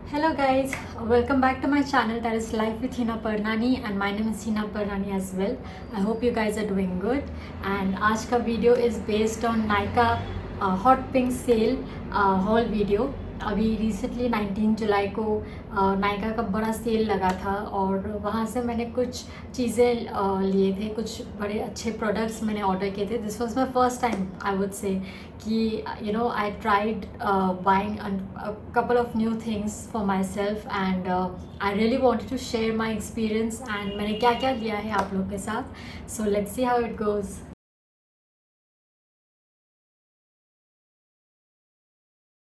Hello guys, welcome back to my channel that is Life with Hina Parnani and my name is Hina Parnani as well. I hope you guys are doing good and आज का video is based on Nykaa Hot Pink Sale haul video. अभी recently 19 जुलाई को नायका का बड़ा cell लगा था और वहाँ से मैंने कुछ चीज़ें लिए थे, कुछ बड़े अच्छे प्रोडक्ट्स मैंने ऑर्डर किए थे. This was my first time I would say कि I tried buying a couple of new things for myself and I really wanted to share my experience and मैंने क्या क्या लिया है आप लोग के साथ. So let's see how it goes.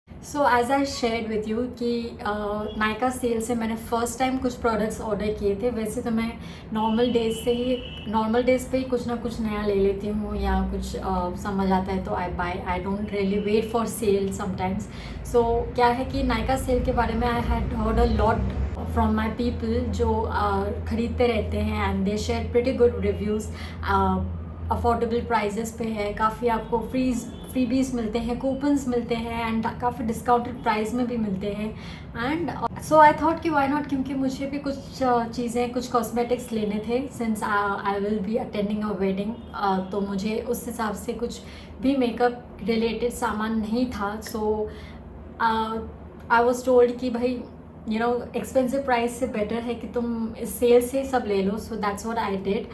So as I shared with you कि नायका सेल से मैंने फ़र्स्ट टाइम कुछ प्रोडक्ट्स ऑर्डर किए थे. वैसे तो मैं नॉर्मल डेज़ पे ही कुछ ना कुछ नया ले लेती हूँ या कुछ समझ आता है तो I don't really wait for sale sometimes. So क्या है कि नायका सेल के बारे में I had heard a lot from my people जो ख़रीदते रहते हैं and they share pretty good reviews. Affordable prices पे है, काफ़ी आपको फ्रीबीज मिलते हैं, कूपन्स मिलते हैं एंड काफ़ी डिस्काउंटेड प्राइस में भी मिलते हैं. एंड सो आई थॉट कि वाई नॉट, क्योंकि मुझे भी कुछ चीज़ें कुछ कॉस्मेटिक्स लेने थे since I will be attending a wedding. तो मुझे उस हिसाब से कुछ भी मेकअप रिलेटेड सामान नहीं था. सो आई वॉज टोल्ड कि भाई एक्सपेंसिव प्राइस से बेटर है कि तुम इस सेल से सब ले लो. So that's what I did.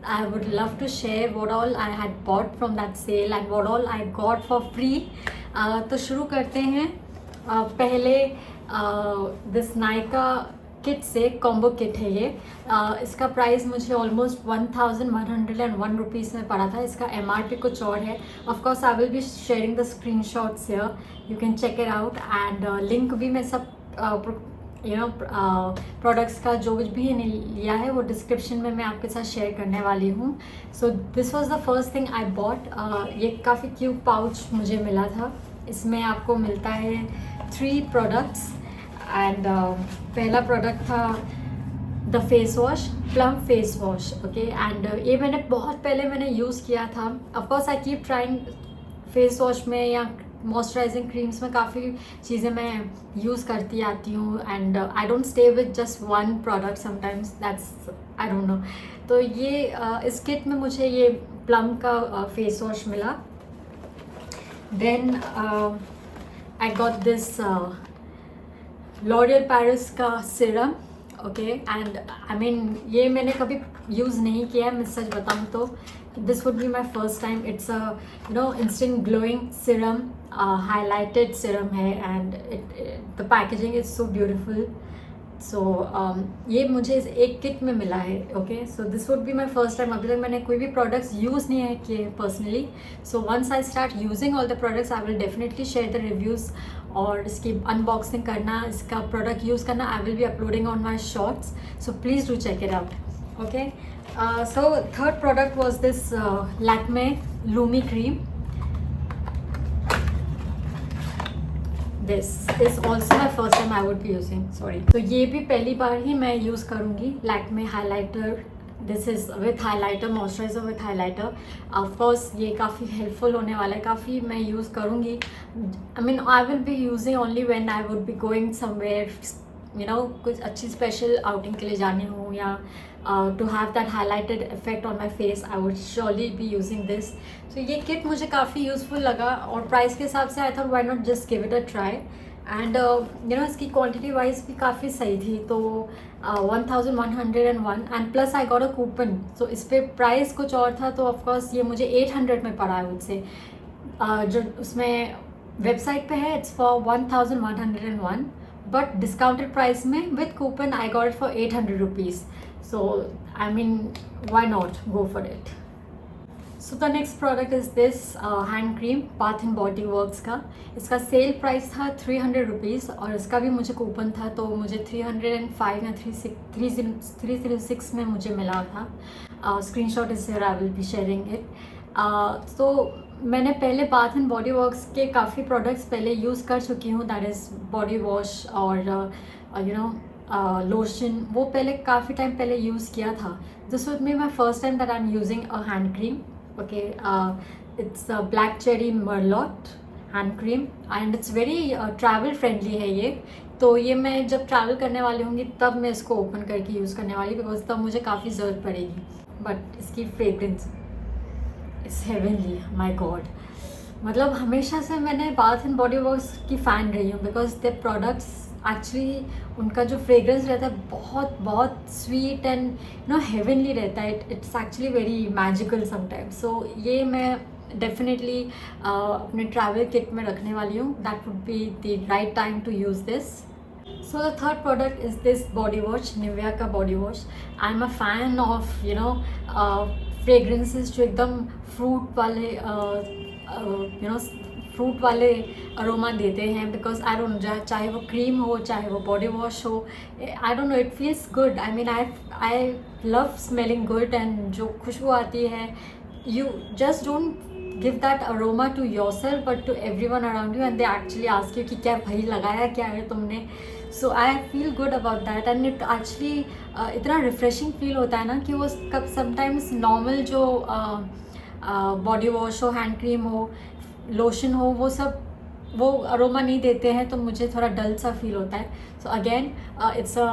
I would love to share what all I had bought from that sale and what all I got for free. तो शुरू करते हैं. पहले दिस नायका किट से कॉम्बो किट है ये. इसका प्राइस मुझे ऑलमोस्ट 1101 रुपीज़ में पड़ा था. इसका MRP कुछ और है. Of course I will be sharing the screen shots here, you can check it out and link भी मैं सब प्रोडक्ट्स का जो कुछ भी लिया है वो डिस्क्रिप्शन में मैं आपके साथ शेयर करने वाली हूँ. So this was the first thing I bought. ये काफ़ी क्यूट पाउच मुझे मिला था. इसमें आपको मिलता है 3 प्रोडक्ट्स एंड पहला प्रोडक्ट था the face wash, plum face wash. Okay and ये मैंने बहुत पहले यूज़ किया था. Of course I keep trying face wash में या मॉइस्चराइजिंग क्रीम्स में काफ़ी चीज़ें मैं यूज़ करती आती हूँ and I don't stay with just one product sometimes, that's I don't know. तो ये इस किट में मुझे ये प्लम का फेस वॉश मिला. Then I got this L'Oreal Paris का serum. Okay and I mean ये मैंने कभी यूज़ नहीं किया है, मैं सच बताऊँ तो this would be my first time. It's a instant glowing serum, highlighted serum है and the packaging is so beautiful. So ये मुझे इस एक किट में मिला है. Okay so this would be my first time. अभी तक मैंने कोई भी प्रोडक्ट्स यूज़ नहीं है किए personally. So once I start using all the products I will definitely share the reviews और इसकी अनबॉक्सिंग करना, इसका प्रोडक्ट यूज़ करना I will be uploading on my shorts. So please do check it out. Okay, so third product was this Lakme Lumi cream. This is also my first time I would be using. Sorry. तो ये भी पहली बार ही मैं use करूँगी. Lakme highlighter. This is with highlighter, moisturiser with highlighter. Of course ये काफ़ी helpful होने वाला है, काफ़ी मैं यूज़ करूँगी. I mean I will be using only when I would be going somewhere, कुछ अच्छी स्पेशल आउटिंग के लिए जाने हो या to have that highlighted effect on my face, I would surely be using this. So ये kit मुझे काफ़ी यूज़फुल लगा और प्राइस के हिसाब से I thought why not just give it a try. And इसकी क्वांटिटी वाइज भी काफ़ी सही थी. तो 1101 and plus I got a coupon. So इस पर प्राइस कुछ और था तो ऑफकोर्स ये मुझे 800 में पड़ा है उससे. जो उसमें वेबसाइट पे है it's for 1101 but discounted price में with coupon I got it for 800 rupees. So I mean why not go for it. So the next product is this hand cream Bath and Body Works का. इसका sale price था 300 rupees और इसका भी मुझे coupon था तो मुझे 305 या 306 में मुझे मिला था. Screen shot is here, I will be sharing it. तो मैंने पहले बाथ एंड बॉडी वर्क्स के काफ़ी प्रोडक्ट्स पहले यूज़ कर चुकी हूँ. दैट इज़ बॉडी वॉश और लोशन, वो पहले काफ़ी टाइम पहले यूज़ किया था. This would be my first time that I am using a hand cream. Okay it's black cherry merlot hand cream and it's very travel friendly है ये. तो ये मैं जब ट्रैवल करने वाली होंगी तब मैं इसको ओपन करके यूज़ करने वाली, बिकॉज तब मुझे काफ़ी ज़रूरत पड़ेगी। बट इसकी fragrance it's heavenly, my God. मतलब हमेशा से मैंने बाथ एंड बॉडी वॉश की फ़ैन रही हूँ, बिकॉज दे प्रोडक्ट्स एक्चुअली उनका जो फ्रेग्रेंस रहता है बहुत बहुत स्वीट एंड हेवनली रहता है। It's actually very magical sometimes. So ये मैं डेफिनेटली अपने ट्रैवल किट में रखने वाली हूँ। That would be the right time to use this. So the third product is this body wash, Nivea का body wash. I am a fan of fragrances जो एकदम फ्रूट वाले फ्रूट वाले अरोमा देते हैं, बिकॉज आई डोंट नो, चाहे वो cream हो चाहे वो बॉडी वॉश हो, आई don't no, it feels good. I mean I love smelling good, and जो खुशबू आती है, you just don't give that aroma to yourself but to everyone around you, and they actually ask you कि क्या भाई लगाया क्या है तुमने। so I feel good about that, and it actually इतना refreshing feel होता है ना कि वो कब sometimes normal जो बॉडी वॉश हो, हैंड क्रीम हो, लोशन हो, वो सब वो अरोमा नहीं देते हैं, तो मुझे थोड़ा डल सा फील होता है। So again it's a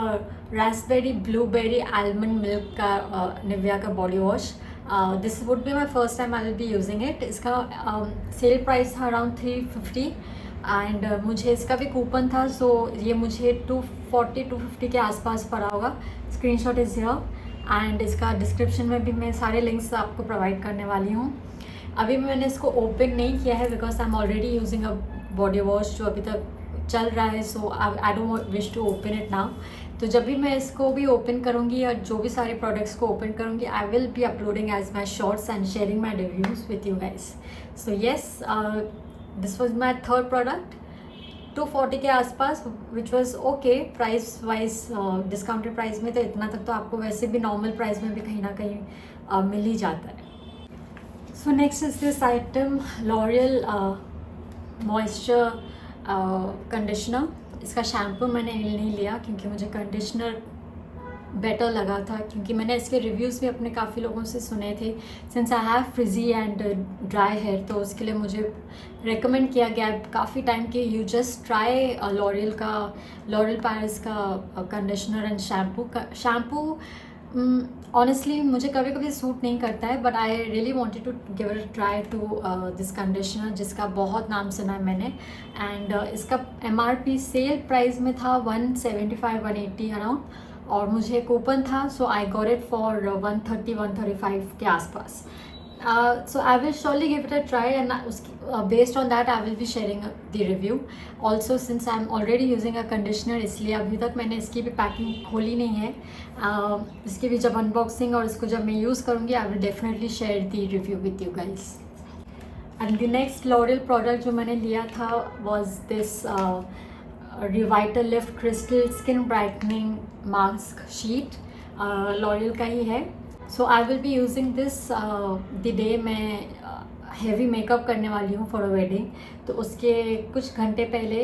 Raspberry blueberry almond milk का निविया का body wash. This would be my first time I will be using it. इसका सेल प्राइस था अराउंड 350, एंड मुझे इसका भी कूपन था, सो ये मुझे 240-250 के आसपास पड़ा होगा। स्क्रीनशॉट इज़ हियर, एंड इसका डिस्क्रिप्शन में भी मैं सारे लिंक्स आपको प्रोवाइड करने वाली हूँ। अभी मैंने इसको ओपन नहीं किया है, because I am already using a body wash जो अभी तक चल रहा है, so I don't wish to open it now. तो जब भी मैं इसको भी ओपन करूँगी या जो भी सारे प्रोडक्ट्स को ओपन करूँगी, I will be uploading as my shorts and sharing my reviews with you guys. So yes, this was my third product, 240 के आसपास, which was okay price wise. Discounted price में तो इतना तक तो आपको वैसे भी नॉर्मल प्राइस में भी कहीं ना कहीं मिल ही जाता है। So next is this item, L'Oréal moisture conditioner. इसका शैम्पू मैंने नहीं लिया क्योंकि मुझे कंडीशनर बेटर लगा था, क्योंकि मैंने इसके रिव्यूज़ भी अपने काफ़ी लोगों से सुने थे। Since I have frizzy and dry hair, तो उसके लिए मुझे रेकमेंड किया गया काफ़ी टाइम कि you just try L'Oreal Paris का कंडीशनर एंड शैम्पू। ऑनेस्टली मुझे कभी कभी सूट नहीं करता है, but I really wanted to give it try to this conditioner, जिसका बहुत नाम सुना है मैंने। एंड इसका MRP सेल प्राइस में था 175-180 अराउंड, और मुझे कूपन था, सो आई गॉट इट फॉर 130-135 के आसपास। So I will surely give it a try, and based on that I will be sharing the review. Also since I am already using a conditioner, इसलिए अभी तक मैंने इसकी भी पैकिंग खोली नहीं है। इसकी भी जब अनबॉक्सिंग और इसको जब मैं यूज़ करूँगी, I will definitely share the review with you guys. And the next L'Oreal product जो मैंने लिया था was this Revitalift Crystal Skin Brightening Mask Sheet, L'Oreal का ही है। So I will be using this the day मैं heavy makeup करने वाली हूँ फॉर अ वेडिंग, तो उसके कुछ घंटे पहले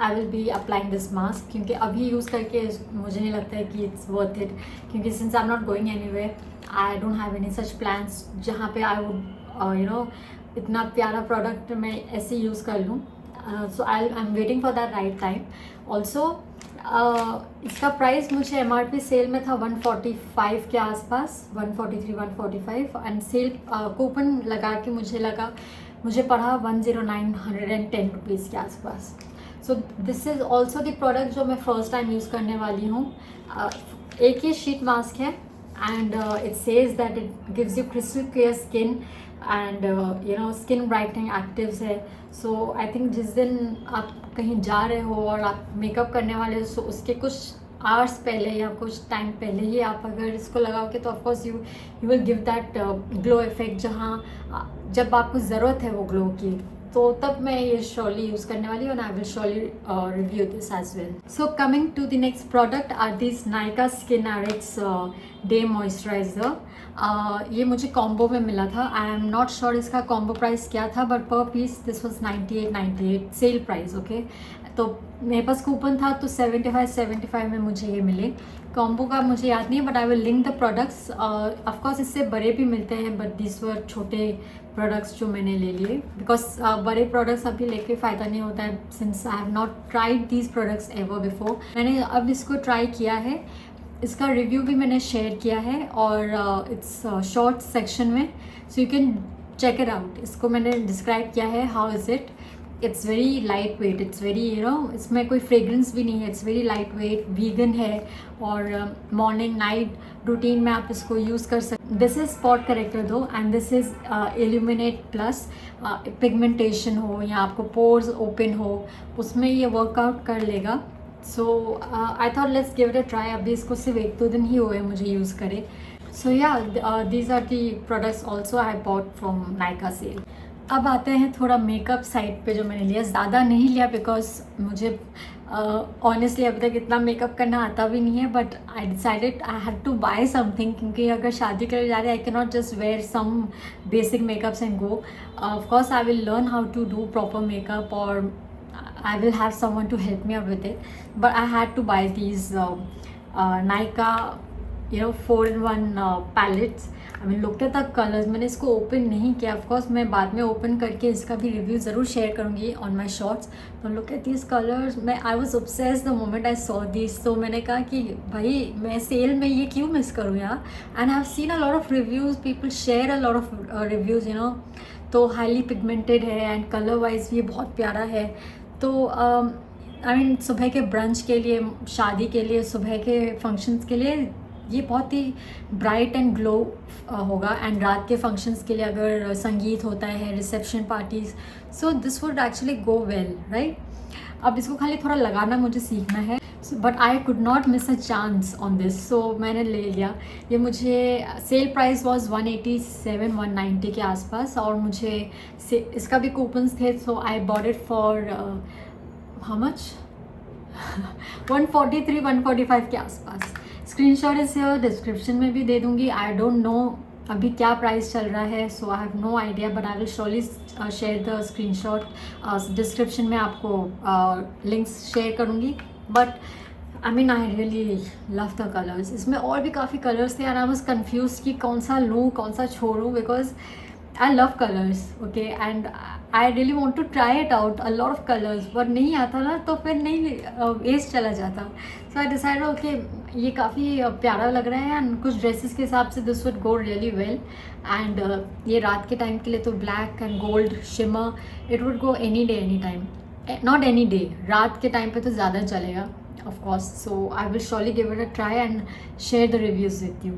आई will be applying this mask, क्योंकि अभी यूज़ करके मुझे नहीं लगता है कि इट्स वर्थ इट, क्योंकि since I am not going anywhere, I don't have any such plans जहाँ पे आई वुड इतना प्यारा प्रोडक्ट मैं ऐसे यूज़ कर लूँ। So I am waiting for that right time. Also इसका प्राइस मुझे MRP सेल में था 145 के आसपास, 143-145, एंड सेल कूपन लगा के मुझे पड़ा 10910 रुपीज़ के आसपास। सो this is also the product जो मैं फ़र्स्ट टाइम यूज़ करने वाली हूँ। एक ही शीट मास्क है, and it says that it gives you crystal clear skin and skin brightening actives है। सो आई थिंक जिस दिन आप कहीं जा रहे हो और आप मेकअप करने वाले हो, सो उसके कुछ आवर्स पहले या कुछ टाइम पहले ही आप अगर इसको लगाओगे तो of course you will give that glow effect, जहाँ जब आपको ज़रूरत है वो ग्लो की, तो तब मैं ये श्योरली यूज़ करने वाली हूँ, and I will surely review this as well. So coming to the next product are this Nykaa skin RX day moisturiser. ये मुझे कॉम्बो में मिला था। आई एम नॉट श्योर इसका कॉम्बो प्राइस क्या था, but per piece this was 98 sale price. Okay, तो मेरे पास कूपन था तो 75 में मुझे ये मिले। कॉम्बो का मुझे याद नहीं है, but I will link the products. Of course इससे बड़े भी मिलते हैं, बट दिस वर छोटे प्रोडक्ट्स जो मैंने ले लिए, बिकॉज बड़े प्रोडक्ट्स अभी लेके फ़ायदा नहीं होता है, since I have not tried these products ever before. मैंने अब इसको ट्राई किया है, इसका रिव्यू भी मैंने शेयर किया है और इट्स शॉर्ट सेक्शन में, so you can check it out. इसको मैंने डिस्क्राइब किया है, how is it. It's very light weight, it's very इसमें कोई फ्रेग्रेंस भी नहीं है, it's very light weight, vegan है और मॉर्निंग नाइट रूटीन में आप इसको यूज़ कर सकते। दिस इज़ स्पॉट करेक्टर दो and this is illuminate plus. Pigmentation हो या आपको पोर्स ओपन हो, उसमें ये वर्कआउट कर लेगा। So I thought let's give it a try. अभी इसको सिर्फ 1-2 दिन ही हुए मुझे यूज़ करे। So ya these are the products also I bought from Nykaa sale. अब आते हैं थोड़ा मेकअप साइड पे जो मैंने लिया, ज़्यादा नहीं लिया बिकॉज मुझे ऑनेस्टली अभी तक इतना मेकअप करना आता भी नहीं है, but I decided I had to buy something, क्योंकि अगर शादी करने जा रहे हैं I can not just wear some basic makeups and go. Of course I will learn how to do proper makeup और I will have someone to help me out with it, but I had to buy these Nykaa 4-in-1 palettes. I mean looked at the colors, मैंने इसको open नहीं किया, of course मैं बाद में open करके इसका भी रिव्यू ज़रूर शेयर करूँगी on my shorts। तो look at these colors, मैं I was obsessed the moment I saw these। तो मैंने कहा कि भाई मैं सेल में ये क्यों मिस करूँ यार। And I have seen a lot of reviews, people share a lot of reviews, तो हाईली पिगमेंटेड है एंड कलर वाइज भी बहुत प्यारा है। तो आई मीन सुबह के ब्रंच के लिए, शादी के लिए, सुबह के फंक्शंस के लिए ये बहुत ही ब्राइट एंड ग्लो होगा। एंड रात के फंक्शंस के लिए अगर संगीत होता है, reception parties, so this would actually go well, right. अब इसको खाली थोड़ा लगाना मुझे सीखना है, but I could not miss a chance on this, so मैंने ले लिया। ये मुझे सेल प्राइस वॉज 187-190 के आसपास, और मुझे इसका भी कूपन्स थे, so I bought it for how much 143-145 के आसपास। स्क्रीनशॉट इस डिस्क्रिप्शन में भी दे दूँगी। आई डोंट नो अभी क्या प्राइस चल रहा है, so I have no idea, but I will surely share the screenshot. Description में आपको लिंक्स शेयर करूँगी। But I mean I really love the colours. इसमें और भी काफ़ी कलर्स थे एंड आई वॉज कन्फ्यूज कि कौन सा लूँ कौन सा छोड़ूँ, because I love colours, okay, and I really want to try it out a lot of colours, but नहीं आता ना तो फिर नहीं वेस्ट चला जाता। सो आई डिसाइड ओके ये काफ़ी प्यारा लग रहा है एंड कुछ ड्रेसेस के हिसाब से this would go really well. And ये रात के टाइम के लिए तो black and gold shimmer it would go any day any time, not any day, रात के टाइम पे तो ज़्यादा चलेगा of course. So I will surely give it a try and share the reviews with you.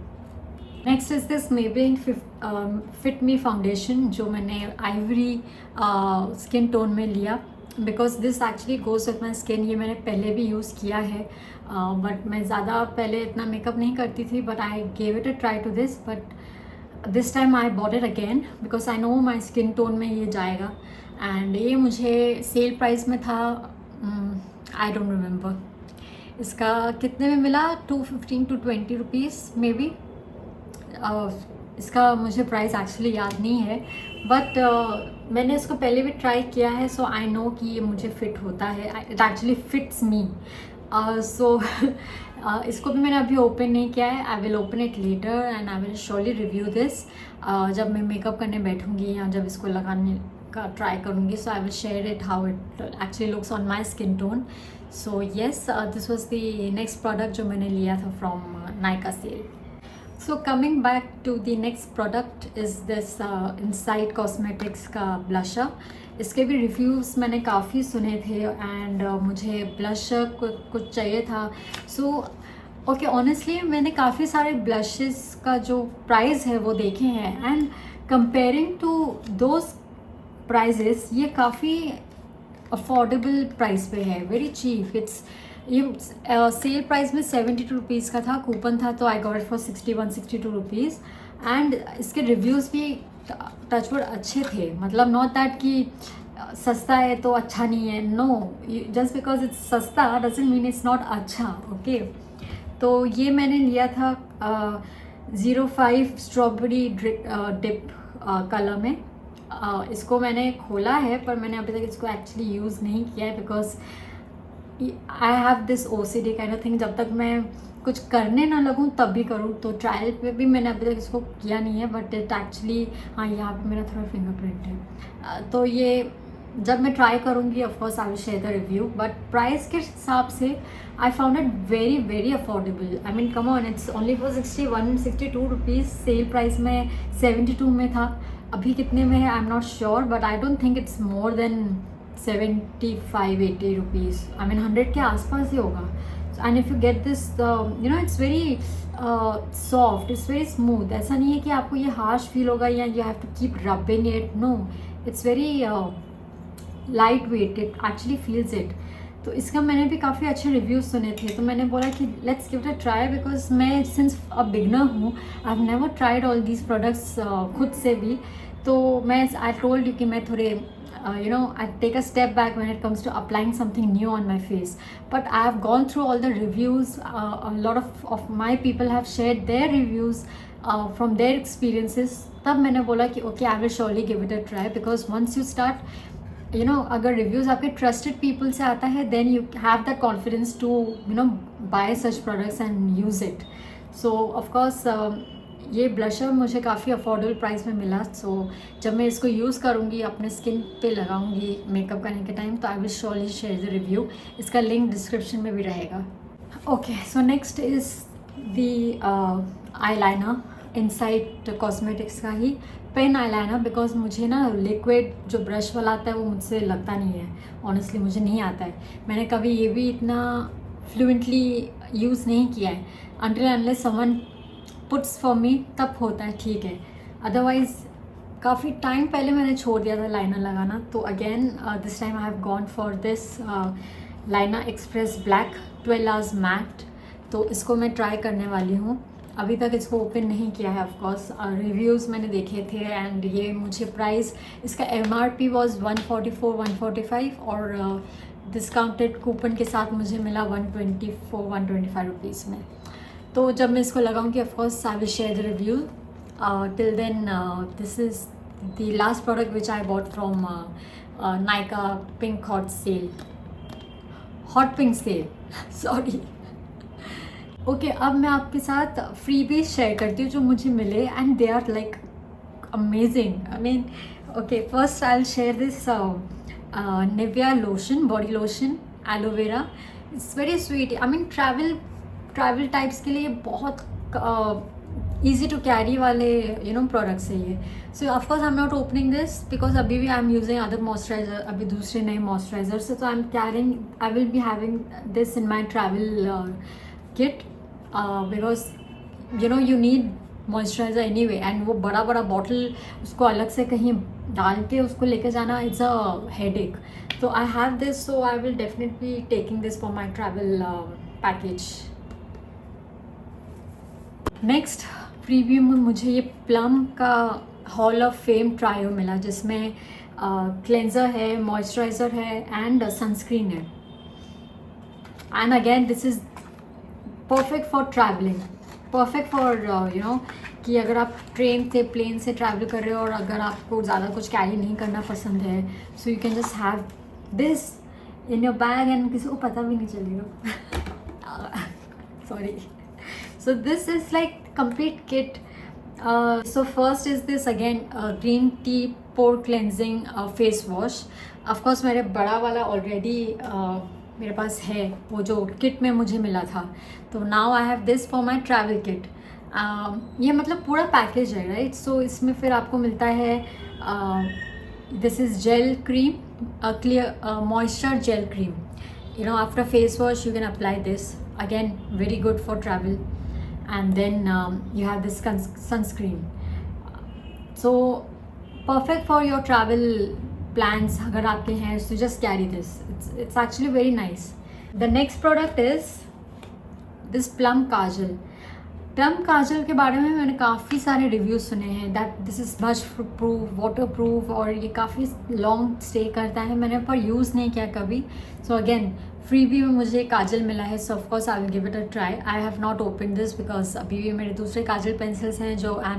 Next is this Maybelline fit me foundation, जो मैंने Ivory skin tone में लिया, because this actually goes with my skin. ये मैंने पहले भी use किया है, बट मैं ज़्यादा पहले इतना मेकअप नहीं करती थी, but I gave it a try to this, but this time I bought it again because I know my skin tone में ये जाएगा। एंड ये मुझे सेल प्राइस में था, आई डोंट रिमेंबर इसका कितने में मिला, 215-20 रुपीज़ मे बी। इसका मुझे प्राइस एक्चुअली याद नहीं है, बट मैंने इसको पहले भी ट्राई किया है, सो आई नो कि ये मुझे फिट होता है, इट एक्चुअली फिट्स मी। सो इसको भी मैंने अभी ओपन नहीं किया है। I will open it later and I will surely review this जब मैं मेकअप करने बैठूंगी या जब इसको लगाने का ट्राई करूँगी। So I will share it how it actually looks on my skin tone. So yes, this was the next product जो मैंने लिया था from Nykaa sale. So coming back to the next product is this Insight Cosmetics का blusher। इसके भी reviews मैंने काफ़ी सुने थे एंड मुझे ब्लशर कुछ चाहिए था। सो ओके, ऑनेस्टली मैंने काफ़ी सारे ब्लशेस का जो प्राइस है वो देखे हैं and comparing to those prices ये काफ़ी अफोर्डेबल प्राइस पे है, वेरी चीप। इट्स ये सेल प्राइस में 72 रुपीज़ का था, कूपन था तो I got it for 61-62 rupees. And इसके रिव्यूज़ भी टचवुड अच्छे थे, मतलब नॉट दैट कि सस्ता है तो अच्छा नहीं है, नो, जस्ट बिकॉज इट्स सस्ता डजंट मीन इट्स नॉट अच्छा, ओके। तो ये मैंने लिया था 05 स्ट्रॉबेरी डिप कलर में। इसको मैंने खोला है पर मैंने अभी तक इसको एक्चुअली यूज़ नहीं किया है because I have this OCD kind of thing, जब तक मैं कुछ करने ना लगूँ तब भी करूँ। तो ट्रायल पे भी मैंने अभी तक इसको किया नहीं है, बट इट एक्चुअली, हाँ यहाँ पे मेरा थोड़ा फिंगरप्रिंट है। तो ये जब मैं ट्राई करूँगी of course I will share the review, but price के हिसाब से I found it very very affordable. I mean come on, it's only for 61-62 rupees. Cell price में 72 में था, अभी कितने में है आई am not sure, but I don't think it's more than 75-80 rupees. I mean 100 के आसपास ही होगा। And if you get this, you know it's very soft, it's very smooth. ऐसा नहीं है कि आपको ये हार्श फील होगा या you have to keep rubbing it, no, it's very light weight, it actually feels it. तो इसका मैंने भी काफ़ी अच्छे रिव्यूज़ सुने थे, तो मैंने बोला कि let's give it a try, because मैं सिंस अ बिगनर हूँ, I have never tried all these products खुद से भी। तो मैं आई टोल्ड यू कि मैं थोड़े you know, I take a step back when it comes to applying something new on my face. But I have gone through all the reviews. A lot of my people have shared their reviews from their experiences. तब मैंने बोला कि okay, I will surely give it a try, because once you start, you know, अगर reviews आपके trusted people से आता है, then you have that confidence to, you know, buy such products and use it. So of course ये blusher मुझे काफ़ी affordable price में मिला। सो जब मैं इसको यूज़ करूँगी, अपने स्किन पे लगाऊँगी मेकअप करने के टाइम, तो I will surely share the review. इसका लिंक डिस्क्रिप्शन में भी रहेगा। Okay, so next is the eye liner, insight cosmetics का ही पेन आई लाइनर। बिकॉज मुझे ना लिक्विड जो ब्रश वाला आता है वो मुझसे लगता नहीं है, ऑनेस्टली मुझे नहीं आता है। मैंने कभी ये भी इतना फ्लुएंटली यूज़ नहीं किया है। Until unless someone puts for me तब होता है, ठीक है। अदरवाइज़ काफ़ी टाइम पहले मैंने छोड़ दिया था लाइनर लगाना। तो again this time I have gone for this liner express black 12 hours matte. तो इसको मैं ट्राई करने वाली हूँ। अभी तक इसको ओपन नहीं किया है ऑफकोर्स, रिव्यूज़ मैंने देखे थे, एंड ये मुझे प्राइस इसका MRP वॉज 144-145 और डिस्काउंटेड कूपन के साथ मुझे मिला 124-125 रुपीज़ में। तो जब मैं इसको लगाऊंगी of course I will share the review. Till then this is the last product which I bought from Nykaa pink hot pink sale sorry. Okay, अब मैं आपके साथ फ्रीबीज शेयर करती हूँ जो मुझे मिले, and they are like amazing. I mean okay, first I will share this Nivea lotion, body lotion, aloe vera. It's very sweet. I mean travel types के लिए बहुत ईजी टू कैरी वाले प्रोडक्ट्स है ये। So of course I am not opening this because अभी भी I am using other moisturiser, अभी दूसरे नए मॉइस्चराइजर से। तो I will be having this in my travel kit, because you need moisturiser any way, and वो बड़ा बॉटल उसको अलग से कहीं डाल के उसको लेके जाना, इट्स अ हेडेक। तो I have this, so I will definitely be taking this for my travel package. Next preview में मुझे ये प्लम का हॉल ऑफ फेम ट्रायो मिला, जिसमें क्लेंजर है, मॉइस्चराइज़र है एंड सनस्क्रीन है। And again this is perfect for travelling, perfect for कि अगर आप ट्रेन से प्लेन से ट्रैवल कर रहे हो और अगर आपको ज़्यादा कुछ कैरी नहीं करना पसंद है, सो you can just have this in your bag and किसी को पता भी नहीं चलेगा। Sorry. So this is like complete kit. So first is this again green tea pore cleansing face wash. Of course मेरे बड़ा वाला already मेरे पास है, वो जो kit में मुझे मिला था। तो now I have this for my travel kit. ये मतलब पूरा पैकेज है, राइट। सो इसमें फिर आपको मिलता है this is gel cream, clear moisture gel cream. After face wash you can apply this. Again very good for travel. And then you have this sunscreen, so perfect for your travel plans अगर आपके हैं, so just carry this. It's actually very nice. The next product is this plum kajal. Plum kajal के बारे में मैंने काफ़ी सारे reviews सुने हैं that this is much proof, waterproof, और ये काफ़ी लॉन्ग स्टे करता है। मैंने पर यूज़ नहीं किया कभी। सो अगेन फ्रीबी में मुझे काजल मिला है, सो of course I will give it a try. I have not open this because अभी भी मेरे दूसरे काजल पेंसिल्स हैं जो आई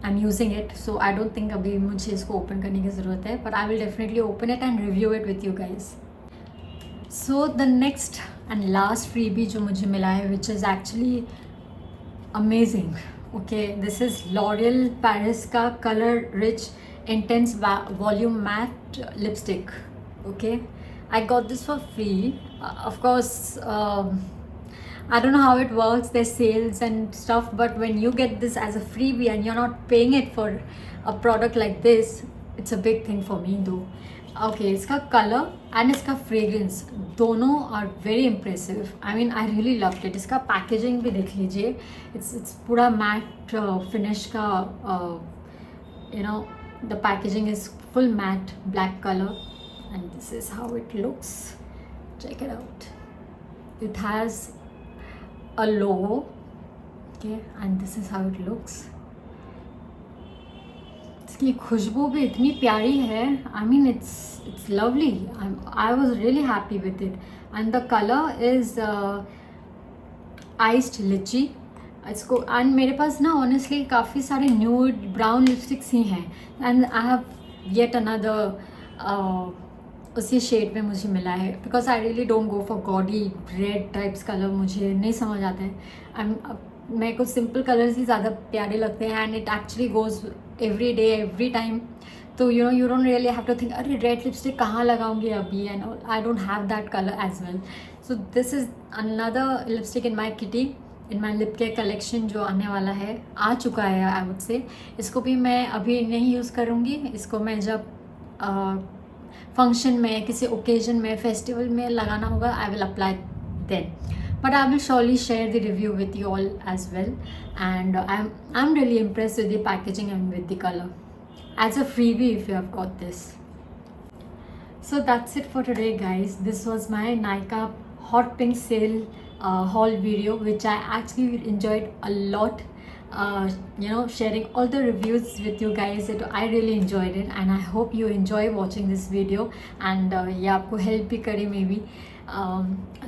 am using it, so I don't think अभी मुझे इसको ओपन करने की ज़रूरत है, but I will definitely open it and review it with you guys. So the next and last freebie जो मुझे मिला है, which is actually amazing. Okay, this is L'Oreal Paris का colour rich intense volume matte lipstick. Okay, I got this for free. Of course, I don't know how it works, there's sales and stuff, but when you get this as a freebie and you're not paying it for a product like this, it's a big thing for me though. Okay, इसका color and इसका fragrance दोनों are very impressive. I mean, I really loved it. इसका packaging भी देख लीजिए. It's पूरा matte finish का, you know, the packaging is full matte black color. And this is how it looks. Check it out. It has a logo. Okay, and this is how it looks. इसकी खुशबू भी इतनी प्यारी है. I mean, it's lovely. I was really happy with it. And the color is iced lychee. इसको and मेरे पास ना honestly काफ़ी सारे nude brown lipsticks ही हैं. And I have yet another उसी शेड में मुझे मिला है. Because I really don't go for gaudy red types colour, मुझे नहीं समझ आते हैं. मेरे को सिंपल कलर्स ही ज़्यादा प्यारे लगते हैं. And it actually goes every day every time. तो you know, you don't really have to think अरे रेड लिपस्टिक कहाँ लगाऊंगी अभी, and I don't have that colour as well. So this is another lipstick in my kitty, in my lip care collection जो आने वाला है, आ चुका है आई वुड से. इसको भी मैं अभी नहीं यूज़ करूँगी. इसको मैं जब फंक्शन में, किसी ओकेजन में, फेस्टिवल में लगाना होगा, I will apply then. But I will surely share the review with you all as well. And I am really impressed with the packaging and with the colour as a freebie if you have got this. So that's it for today guys. This was my Nykaa hot pink sale haul video, which I actually enjoyed a lot. You know, sharing all the reviews with you guys. I really enjoyed it and I hope you enjoy watching this video. And ये आपको help भी करे maybe.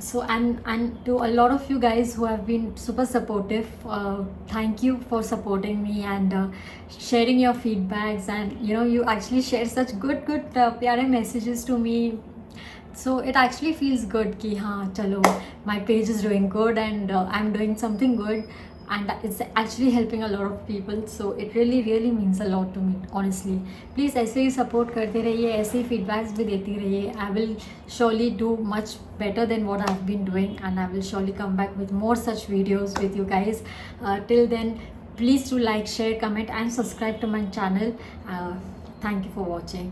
So and to a lot of you guys who have been super supportive, thank you for supporting me and sharing your feedbacks. And you know, you actually share such good प्यारे messages to me. So it actually feels good कि हाँ चलो, my page is doing good and I'm doing something good. And it's actually helping a lot of people. So it really means a lot to me honestly. Please ऐसे ही support करते रहिए, ऐसे ही feedbacks भी देती रहिए. I will surely do much better than what I've been doing, and I will surely come back with more such videos with you guys. Till then, please do like, share, comment and subscribe to my channel. Thank you for watching.